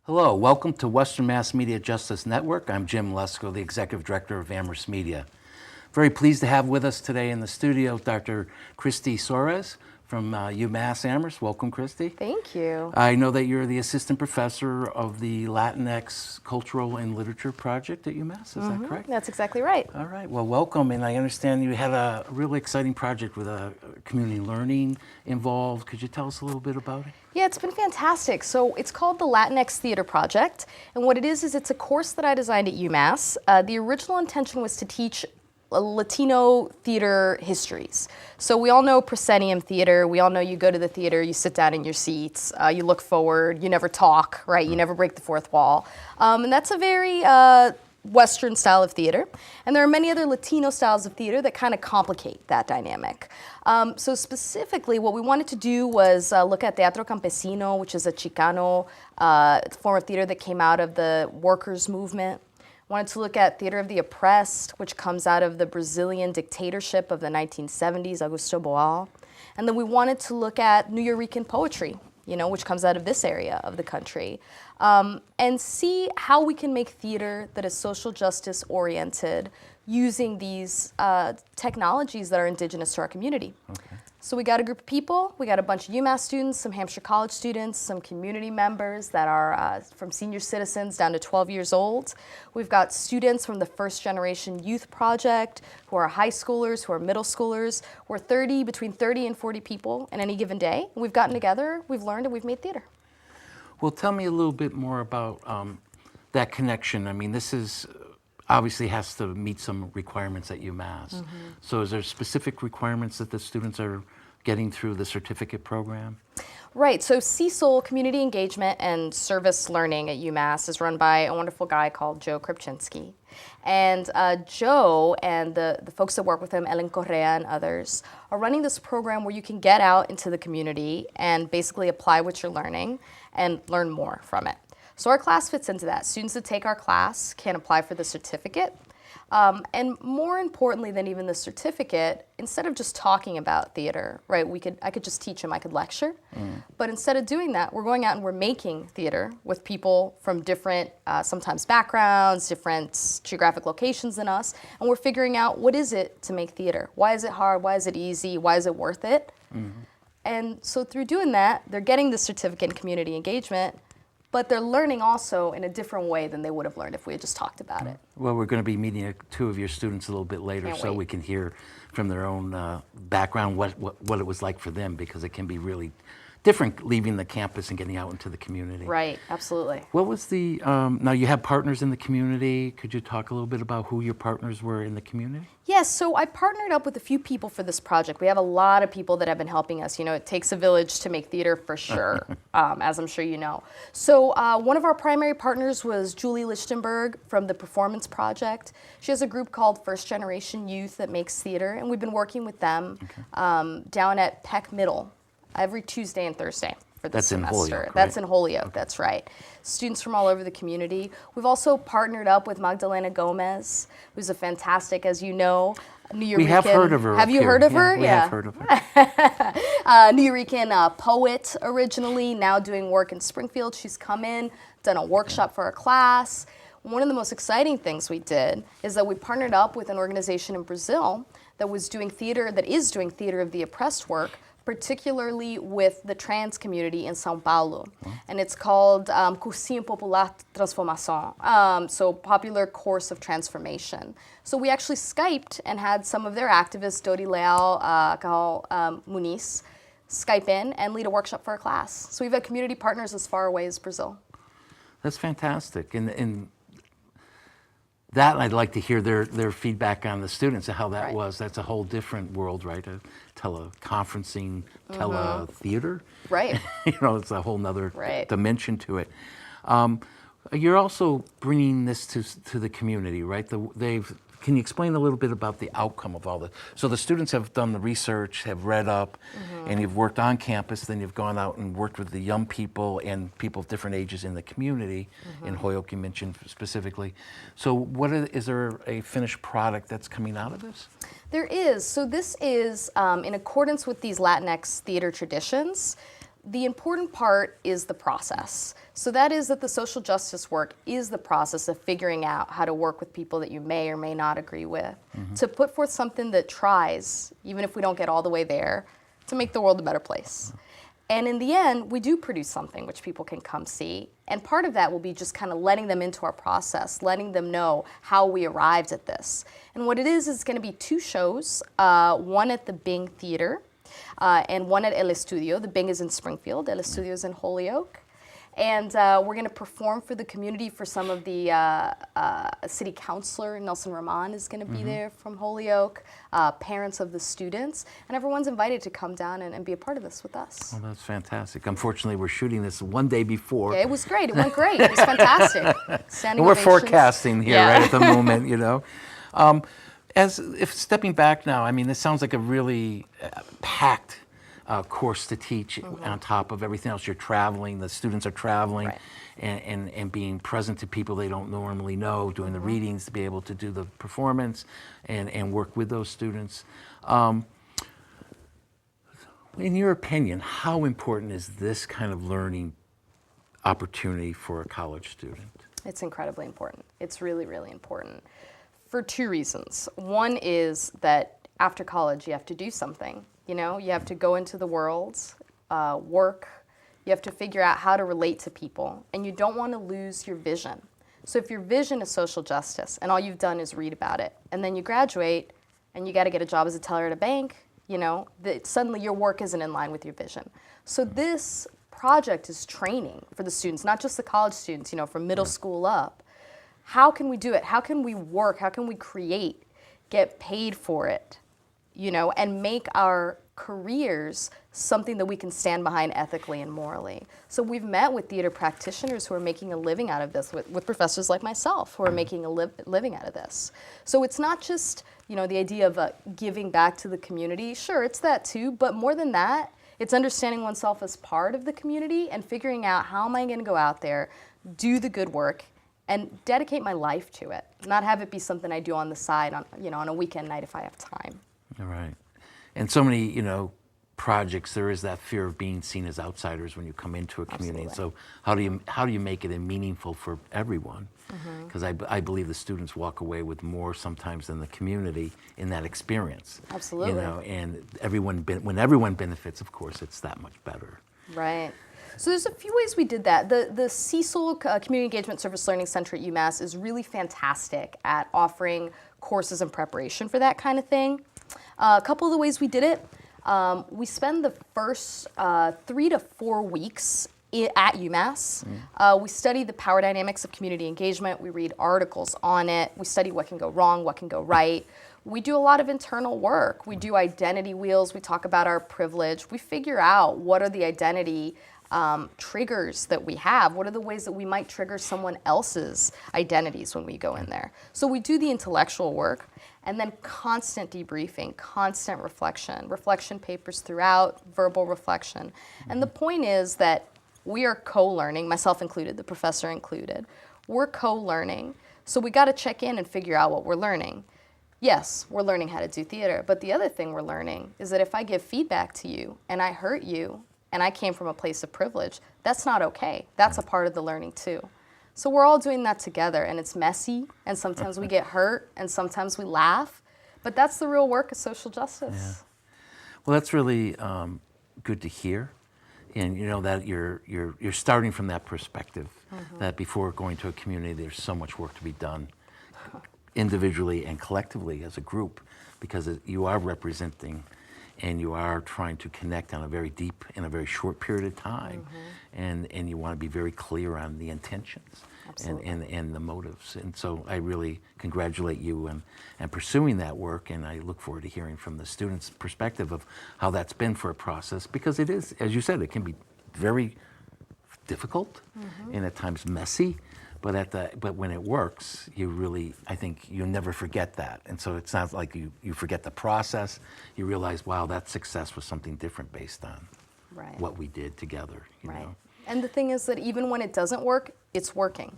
Hello, welcome to Western Mass Media Justice Network. I'm Jim Lescault, the Executive Director of Amherst Media. Very pleased to have with us today in the studio Dr. Kristie Soares from UMass Amherst. Welcome, Kristie. Thank you. I know that you're the Assistant Professor of the Latinx Cultural and Literature Project at UMass, is that correct? That's exactly right. All right, well, welcome, and I understand you had a really exciting project with community learning involved. Could you tell us a little bit about it? Yeah, it's been fantastic. So it's called the Latinx Theater Project, and what it is it's a course that I designed at UMass. The original intention was to teach Latino theater histories. So we all know proscenium theater. We all know you go to the theater, you sit down in your seats, you look forward, you never talk, right? You never break the fourth wall. And that's a very Western style of theater. And there are many other Latino styles of theater that kind of complicate that dynamic. So specifically, what we wanted to do was look at Teatro Campesino, which is a Chicano form of theater that came out of the workers' movement. Wanted to look at Theater of the Oppressed, which comes out of the Brazilian dictatorship of the 1970s, Augusto Boal. And then we wanted to look at Nuyorican poetry, which comes out of this area of the country, and see how we can make theater that is social justice oriented using these technologies that are indigenous to our community. Okay. So we got a group of people, we got a bunch of UMass students, some Hampshire College students, some community members that are from senior citizens down to 12 years old. We've got students from the First Generation Youth Project who are high schoolers, who are middle schoolers. We're between 30 and 40 people in any given day. We've gotten together, we've learned, and we've made theater. Well, tell me a little bit more about that connection. I mean, this is obviously has to meet some requirements at UMass. Mm-hmm. So is there specific requirements that the students are getting through the certificate program? Right, so CSOL, Community Engagement and Service Learning at UMass, is run by a wonderful guy called Joe Kripczynski. And Joe and the folks that work with him, Ellen Correa and others, are running this program where you can get out into the community and basically apply what you're learning and learn more from it. So our class fits into that. Students that take our class can apply for the certificate. And more importantly than even the certificate, instead of just talking about theater, right, I could just teach them, I could lecture. But instead of doing that, we're going out and we're making theater with people from different, sometimes backgrounds, different geographic locations than us, and we're figuring out what is it to make theater? Why is it hard? Why is it easy? Why is it worth it? Mm-hmm. And so through doing that, they're getting the certificate in community engagement, but they're learning also in a different way than they would have learned if we had just talked about it. Well, we're going to be meeting two of your students a little bit later, so we can hear from their own background what it was like for them, because it can be really different leaving the campus and getting out into the community. Right, absolutely. What was the, now you have partners in the community. Could you talk a little bit about who your partners were in the community? Yes, so I partnered up with a few people for this project. We have a lot of people that have been helping us. It takes a village to make theater for sure, as I'm sure you know. So one of our primary partners was Julie Lichtenberg from the Performance Project. She has a group called First Generation Youth that makes theater, and we've been working with them down at Peck Middle every Tuesday and Thursday for this semester. In Holyoke, right? That's in Holyoke, that's right. Students from all over the community. We've also partnered up with Magdalena Gomez, who's a fantastic, as you know, Nuyorican. We have heard of her. Have you heard of her? We have heard of her. Nuyorican poet originally, now doing work in Springfield. She's come in, done a workshop for a class. One of the most exciting things we did is that we partnered up with an organization in Brazil that is doing theater of the oppressed work, particularly with the trans community in São Paulo. And it's called Cursinho Popular Transformação, so Popular Course of Transformation. So we actually Skyped and had some of their activists, Dodi Leal, Carol Muniz, Skype in and lead a workshop for a class. So we've had community partners as far away as Brazil. That's fantastic. And that I'd like to hear their feedback on the students and how that was. That's a whole different world, right? Teleconferencing, teletheater. Right. It's a whole nother dimension to it. You're also bringing this to the community, right? Can you explain a little bit about the outcome of all this? So the students have done the research, have read up, and you've worked on campus, then you've gone out and worked with the young people and people of different ages in the community, in Holyoke you mentioned specifically. So is there a finished product that's coming out of this? There is. So this is in accordance with these Latinx theater traditions. The important part is the process. So that is that the social justice work is the process of figuring out how to work with people that you may or may not agree with, to put forth something that tries, even if we don't get all the way there, to make the world a better place. And in the end, we do produce something which people can come see. And part of that will be just kind of letting them into our process, letting them know how we arrived at this. And what it is going to be 2 shows, one at the Bing Theater, and one at El Estudio. The Bing is in Springfield, El Estudio is in Holyoke. And we're going to perform for the community. For some of the city councilor, Nelson Rahman, is going to be there from Holyoke, parents of the students, and everyone's invited to come down and be a part of this with us. Well, that's fantastic. Unfortunately, we're shooting this one day before. Yeah, it was great. It went great. It was fantastic. And we're forecasting here right at the moment, you know. If stepping back now, I mean, this sounds like a really packed course to teach on top of everything else. You're traveling, the students are traveling, Right. and being present to people they don't normally know, doing the readings, to be able to do the performance and work with those students. In your opinion, how important is this kind of learning opportunity for a college student? It's incredibly important. It's really, really important for 2 reasons. One is that after college, you have to do something. You know, you have to go into the world, work. You have to figure out how to relate to people, and you don't want to lose your vision. So if your vision is social justice, and all you've done is read about it, and then you graduate, and you got to get a job as a teller at a bank, you know, suddenly your work isn't in line with your vision. So this project is training for the students, not just the college students, you know, from middle school up. How can we do it? How can we work? How can we create, get paid for it, you know, and make our careers something that we can stand behind ethically and morally? So we've met with theater practitioners who are making a living out of this, with professors like myself who are making a living out of this. So it's not just, you know, the idea of giving back to the community. Sure, it's that too, but more than that, it's understanding oneself as part of the community and figuring out, how am I going to go out there, do the good work, and dedicate my life to it, not have it be something I do on the side, on, you know, on a weekend night if I have time. All right. And so many, you know, projects, there is that fear of being seen as outsiders when you come into a community. Absolutely. So how do you make it meaningful for everyone? Because I believe the students walk away with more sometimes than the community in that experience. Absolutely. You know, and when everyone benefits, of course, it's that much better. Right. So there's a few ways we did that. The Cecil Community Engagement Service Learning Center at UMass is really fantastic at offering courses in preparation for that kind of thing. A couple of the ways we did it, we spend the first 3 to 4 weeks at UMass. We study the power dynamics of community engagement. We read articles on it. We study what can go wrong, what can go right. We do a lot of internal work. We do identity wheels. We talk about our privilege. We figure out what are the identity triggers that we have. What are the ways that we might trigger someone else's identities when we go in there? So we do the intellectual work, and then constant debriefing, constant reflection papers throughout, verbal reflection. And the point is that we are co-learning, myself included, the professor included. We're co-learning, so we got to check in and figure out what we're learning. Yes, we're learning how to do theater, but the other thing we're learning is that if I give feedback to you and I hurt you, and I came from a place of privilege, that's not okay. That's a part of the learning too. So we're all doing that together, and it's messy, and sometimes we get hurt, and sometimes we laugh, but that's the real work of social justice. Yeah. Well, that's really good to hear, and you know that you're starting from that perspective, that before going to a community, there's so much work to be done, individually and collectively as a group, because you are representing. And you are trying to connect on a very deep, in a very short period of time, and you want to be very clear on the intentions and the motives. And so I really congratulate you and pursuing that work, and I look forward to hearing from the students' perspective of how that's been for a process, because it is, as you said, it can be very difficult and at times messy. But when it works, you really, I think you never forget that. And so it's not like you forget the process. You realize, wow, that success was something different based on what we did together. You know? And the thing is that even when it doesn't work, it's working.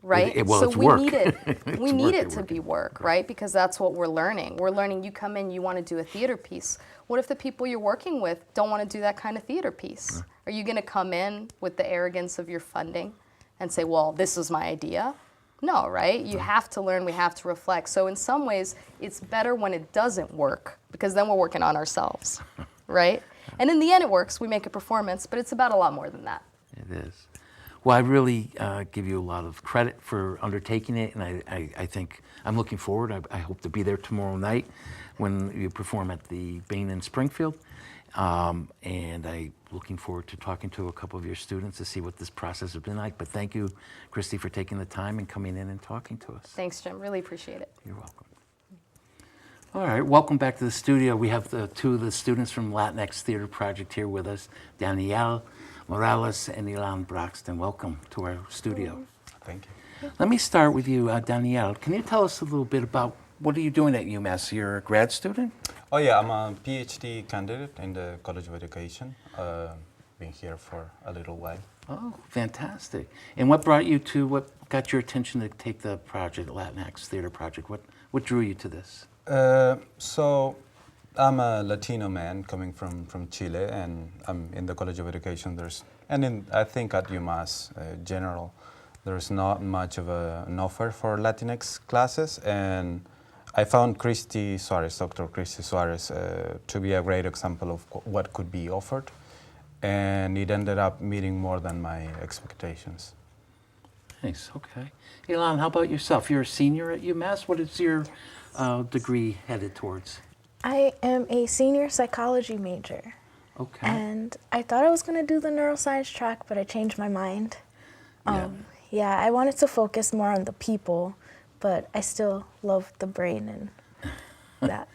Right? Well, so it's we work. need it. We need it to work. be work, right? Because that's what we're learning. We're learning you come in, you want to do a theater piece. What if the people you're working with don't want to do that kind of theater piece? Are you going to come in with the arrogance of your funding and say, well, this is my idea? No, right? You have to learn, we have to reflect. So in some ways, it's better when it doesn't work because then we're working on ourselves, right? And in the end, it works. We make a performance, but it's about a lot more than that. It is. Well, I really give you a lot of credit for undertaking it, and I think I'm looking forward. I hope to be there tomorrow night when you perform at the Bain in Springfield. And I'm looking forward to talking to a couple of your students to see what this process has been like. But thank you, Kristie, for taking the time and coming in and talking to us. Thanks, Jim. Really appreciate it. You're welcome. All right, welcome back to the studio. We have two of the students from Latinx Theater Project here with us, Danielle Morales and Ilan Braxton. Welcome to our studio. Thank you. Let me start with you, Danielle. Can you tell us a little bit about what are you doing at UMass? You're a grad student? Oh yeah, I'm a PhD candidate in the College of Education. Been here for a little while. Oh, fantastic. And what got your attention to take the project, Latinx Theater Project? What drew you to this? So I'm a Latino man coming from Chile, and I'm in the College of Education. I think at UMass general, there's not much of an offer for Latinx classes, and I found Kristie Soares, Dr. Kristie Soares, to be a great example of what could be offered, and it ended up meeting more than my expectations. Nice, okay. Ilan, how about yourself? You're a senior at UMass. What is your degree headed towards? I am a senior psychology major. Okay. And I thought I was going to do the neuroscience track, but I changed my mind. Yeah, I wanted to focus more on the people, but I still love the brain and that.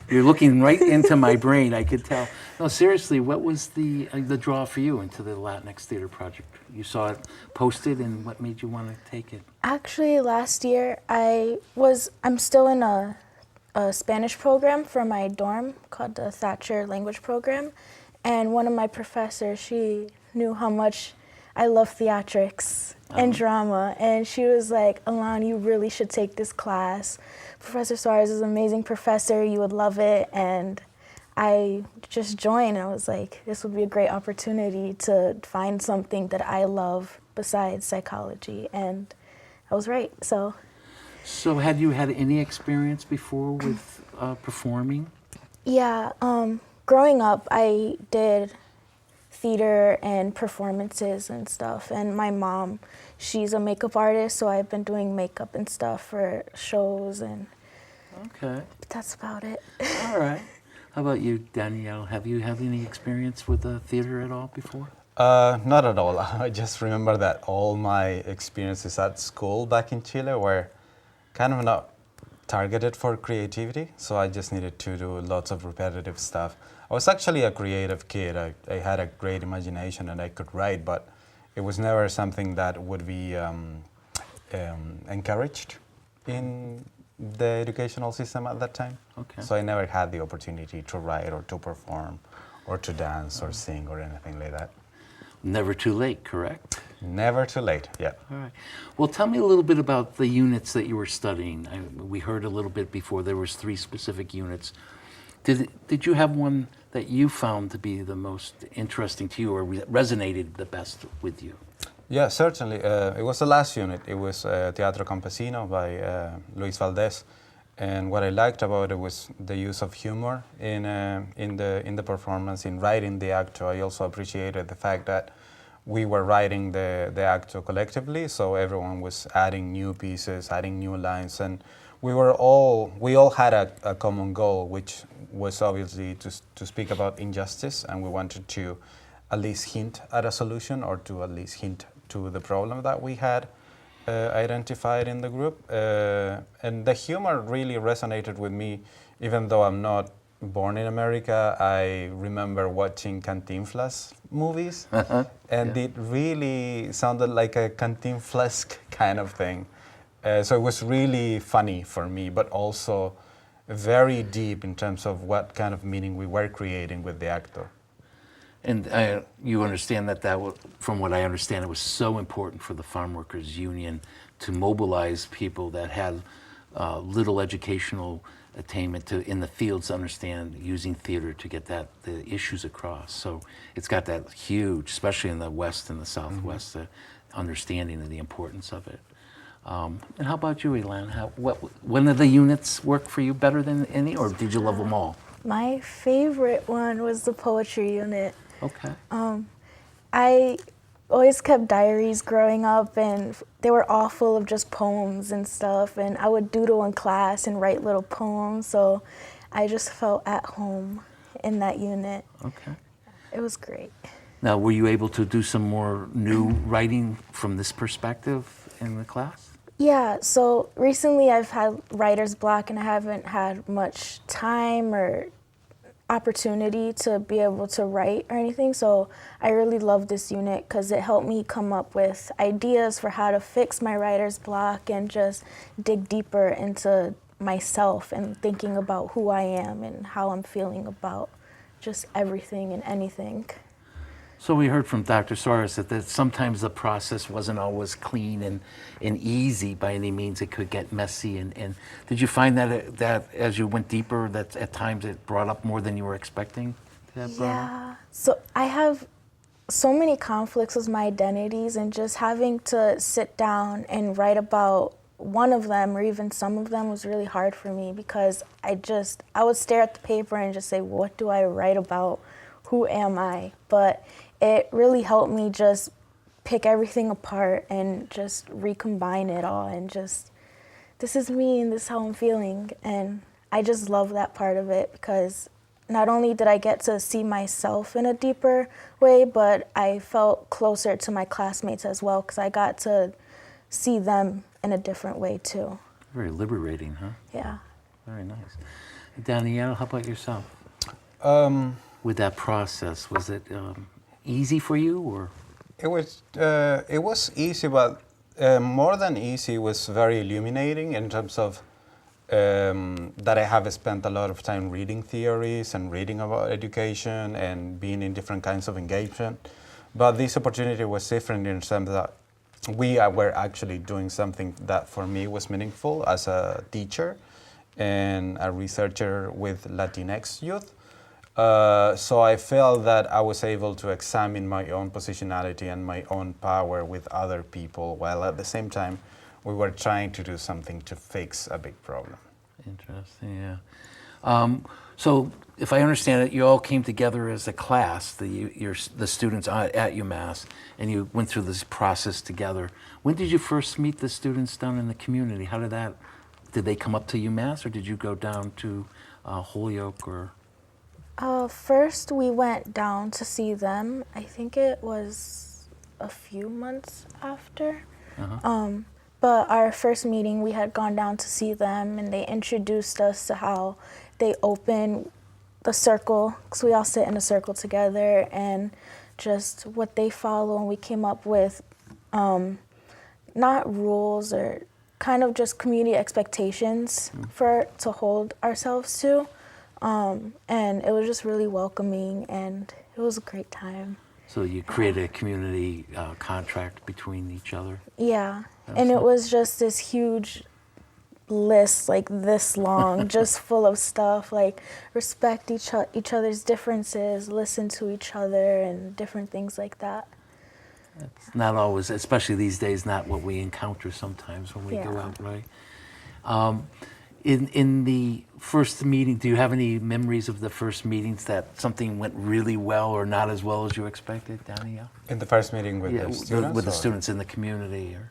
You're looking right into my brain, I could tell. No, seriously, what was the draw for you into the Latinx Theater Project? You saw it posted, and what made you want to take it? Actually, last year I'm still in a Spanish program for my dorm called the Thatcher Language Program, and one of my professors, she knew how much I love theatrics and drama, and she was like, Ilan, you really should take this class. Professor Soares is an amazing professor, you would love it, and I just joined. I was like, this would be a great opportunity to find something that I love besides psychology, and I was right, so. So had you had any experience before with performing? Yeah, growing up, I did theater and performances and stuff, and my mom, she's a makeup artist, so I've been doing makeup and stuff for shows, and Okay. that's about it. All right. How about you, Danielle? Have you had any experience with theater at all before? Not at all. I just remember that all my experiences at school back in Chile were kind of not targeted for creativity, so I just needed to do lots of repetitive stuff. I was actually a creative kid. I had a great imagination and I could write, but it was never something that would be encouraged in the educational system at that time. Okay. So I never had the opportunity to write or to perform or to dance or sing or anything like that. Never too late, correct? Never too late, yeah. All right. Well, tell me a little bit about the units that you were studying. We heard a little bit before there was 3 specific units. Did you have one that you found to be the most interesting to you or resonated the best with you? Yeah, certainly. It was the last unit. It was Teatro Campesino by Luis Valdés. And what I liked about it was the use of humor in the performance, in writing the acto. I also appreciated the fact that we were writing the acto collectively, so everyone was adding new pieces, adding new lines, and we all had a common goal, which was obviously to speak about injustice, and we wanted to at least hint at a solution or to at least hint to the problem that we had identified in the group. And the humor really resonated with me, even though I'm not born in America. I remember watching Cantinflas movies, and it really sounded like a Cantinflesque kind of thing. So it was really funny for me, but also very deep in terms of what kind of meaning we were creating with the actor. And you understand that from what I understand, it was so important for the Farm Workers Union to mobilize people that had little educational attainment in the fields to understand using theater to get the issues across. So it's got that huge, especially in the West and the Southwest, the understanding of the importance of it. And how about you, Elan? One of the units work for you better than any, or did you love them all? My favorite one was the poetry unit. Okay. I always kept diaries growing up, and they were all full of just poems and stuff, and I would doodle in class and write little poems, so I just felt at home in that unit. Okay. It was great. Now, were you able to do some more new writing from this perspective in the class? Yeah, so recently I've had writer's block and I haven't had much time or opportunity to be able to write or anything, so I really love this unit because it helped me come up with ideas for how to fix my writer's block and just dig deeper into myself and thinking about who I am and how I'm feeling about just everything and anything. So we heard from Dr. Soares that sometimes the process wasn't always clean and easy by any means. It could get messy. And did you find that as you went deeper, that at times it brought up more than you were expecting to have brought up? Yeah, so I have so many conflicts with my identities, and just having to sit down and write about one of them or even some of them was really hard for me because I would stare at the paper and just say, what do I write about? Who am I? But it really helped me just pick everything apart and just recombine it all and just, this is me and this is how I'm feeling. And I just love that part of it because not only did I get to see myself in a deeper way, but I felt closer to my classmates as well because I got to see them in a different way too. Very liberating, huh? Yeah. Very nice. Danielle, how about yourself? With that process, was it easy for you, or? It was easy, but more than easy, it was very illuminating in terms of that I have spent a lot of time reading theories and reading about education and being in different kinds of engagement. But this opportunity was different in the sense that we were actually doing something that for me was meaningful as a teacher and a researcher with Latinx youth. So I felt that I was able to examine my own positionality and my own power with other people, while at the same time we were trying to do something to fix a big problem. Interesting, yeah. So if I understand it, you all came together as a class, the students at UMass, and you went through this process together. When did you first meet the students down in the community? Did they come up to UMass, or did you go down to Holyoke, or? First, we went down to see them. I think it was a few months after. But our first meeting, we had gone down to see them, and they introduced us to how they open the circle, because we all sit in a circle together, and just what they follow. And we came up with not rules or kind of just community expectations to hold ourselves to. And it was just really welcoming, and it was a great time. So you created a community contract between each other? Yeah, and it was just this huge list, like this long, just full of stuff, like respect each other's differences, listen to each other, and different things like that. It's not always, especially these days, not what we encounter sometimes when we go out, right? In the first meeting, do you have any memories of the first meetings that something went really well or not as well as you expected, Danielle? In the first meeting with the students? With the students in the community, or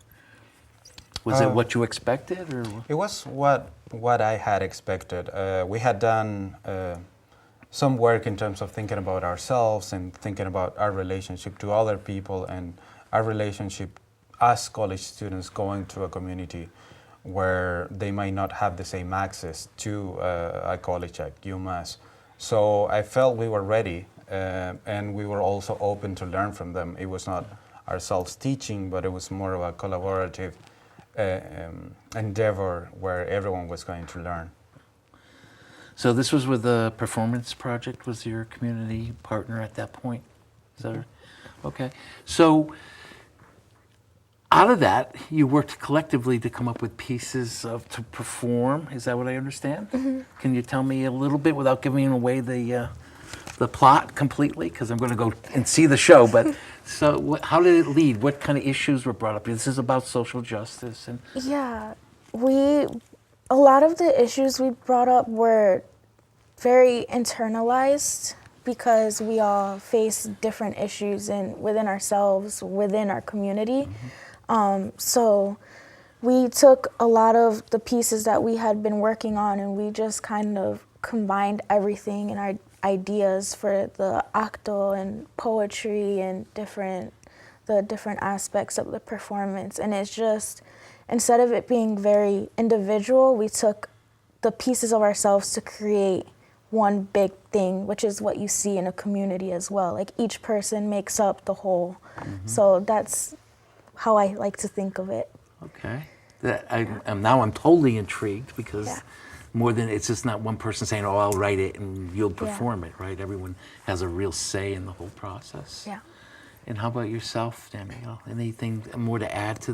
was it what you expected, or? It was what I had expected. We had done some work in terms of thinking about ourselves and thinking about our relationship to other people and our relationship as college students going to a community where they might not have the same access to a college like UMass. So I felt we were ready, and we were also open to learn from them. It was not ourselves teaching, but it was more of a collaborative endeavor where everyone was going to learn. So this was with the Performance Project, was your community partner at that point? Is that right? Okay. So out of that, you worked collectively to come up with pieces to perform. Is that what I understand? Mm-hmm. Can you tell me a little bit without giving away the plot completely? Because I'm going to go and see the show. But so, how did it lead? What kind of issues were brought up? This is about social justice and. Yeah, a lot of the issues we brought up were very internalized because we all face different issues within ourselves, within our community. Mm-hmm. So we took a lot of the pieces that we had been working on and we just kind of combined everything in our ideas for the acto and poetry and the different aspects of the performance. And it's just, instead of it being very individual, we took the pieces of ourselves to create one big thing, which is what you see in a community as well. Like each person makes up the whole. Mm-hmm. So that's how I like to think of it. Okay. Now I'm totally intrigued because more than, it's just not one person saying, oh, I'll write it and you'll perform it, right? Everyone has a real say in the whole process. Yeah. And how about yourself, Danielle? Anything more to add to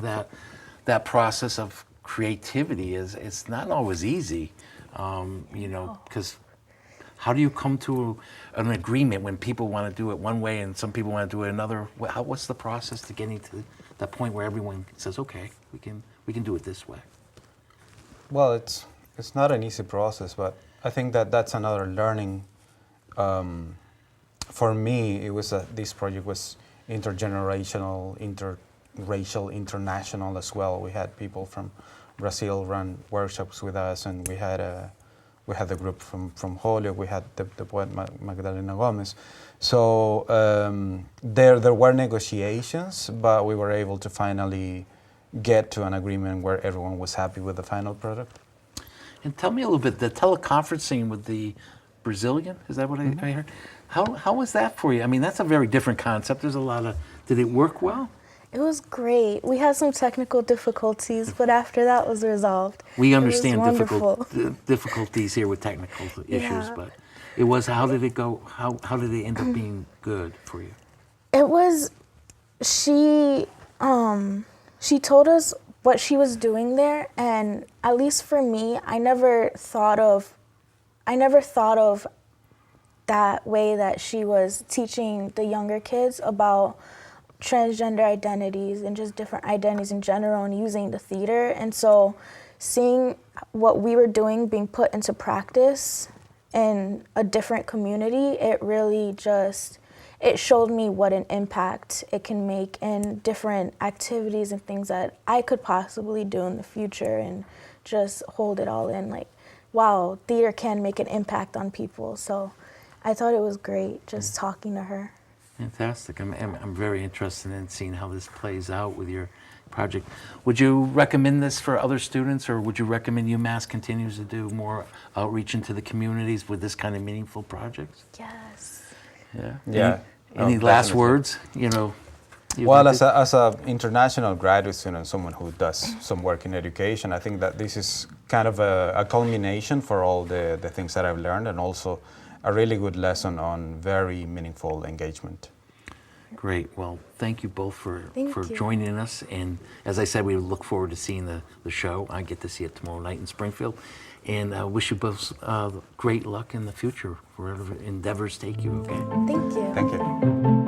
that process of creativity? It's not always easy, because how do you come to an agreement when people want to do it one way and some people want to do it another? What's the process to getting to that point where everyone says, okay, we can do it this way? Well, it's not an easy process, but I think that's another learning. For me, it was this project was intergenerational, interracial, international as well. We had people from Brazil run workshops with us, and we had the group from Holyoke. We had the poet Magdalena Gomez. So there were negotiations, but we were able to finally get to an agreement where everyone was happy with the final product. And tell me a little bit, the teleconferencing with the Brazilian, is that what I heard? How was that for you? I mean, that's a very different concept. There's a lot of, did it work well? It was great. We had some technical difficulties, but after that was resolved. We understand wonderful. difficulties here with technical issues, but it was, how did it go? How did it end up being good for you? It was, she told us what she was doing there, and at least for me, I never thought of that way that she was teaching the younger kids about transgender identities and just different identities in general and using the theater. And so seeing what we were doing being put into practice in a different community, it really it showed me what an impact it can make in different activities and things that I could possibly do in the future, and just hold it all in, like, wow, theater can make an impact on people. So I thought it was great just talking to her. Fantastic. I'm very interested in seeing how this plays out with your project. Would you recommend this for other students, or would you recommend UMass continues to do more outreach into the communities with this kind of meaningful projects? Yes. Yeah. Any last definitely. words? Well, as a international graduate student, someone who does some work in education, I think that this is kind of a culmination for all the things that I've learned, and also a really good lesson on very meaningful engagement. Great. Well, thank you both for Thank you. joining us. And as I said, we look forward to seeing the show. I get to see it tomorrow night in Springfield. And I wish you both great luck in the future, wherever endeavors take you, okay? Thank you. Thank you.